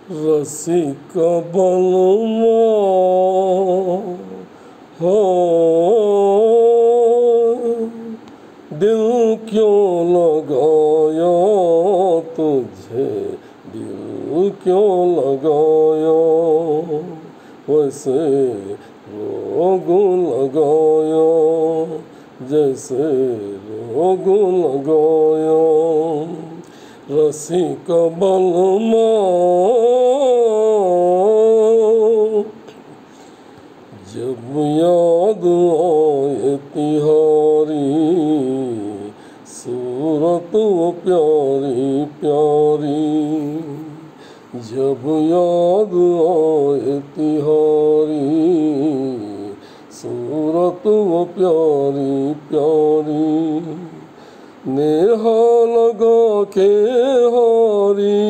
रसिक बलमा हो दिल क्यों लगाया तुझे, दिल क्यों लगाया वैसे रोग लगाया जैसे रोग लगाया। रसिक बलमा जब याद आए तिहारी सूरत वो प्यारी प्यारी, जब याद आए तिहारी सूरत वो प्यारी प्यारी। नेहा लगा के हारी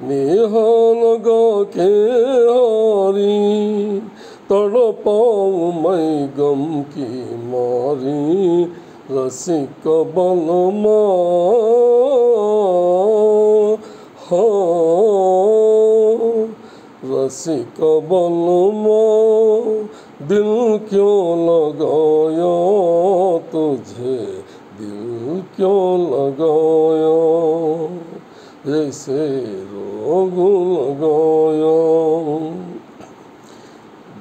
नेहा लगा के हारी, तड़पाऊं मैं गम की मारी। रसिक बलमा हाँ, रसिक बलमा दिल क्यों लगाया तुझे, दिल क्यों लगाया जैसे रोग लगाया।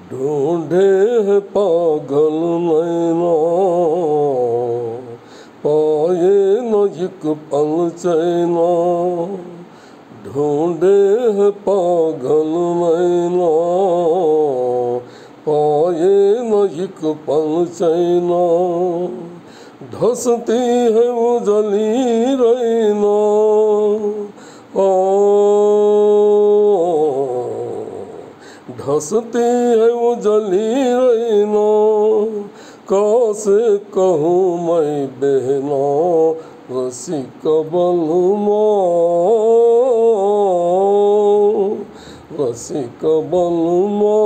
ढूंढे है पागल नैना पाए न एक पल चैना, ढूंढे है पागल नैना पाए न एक पल चैना। धसती है वो जली रैना धसती है वो जली रैना। कैसे कहूँ मैं बहना रसिक बलमा, रसिक बलमा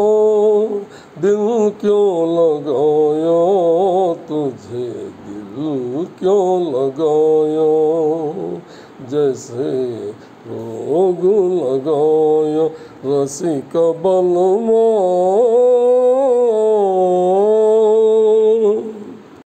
दिल क्यों लगाया तुझे, दिल क्यों लगाया जैसे रोग लगाया। रसिक बलमा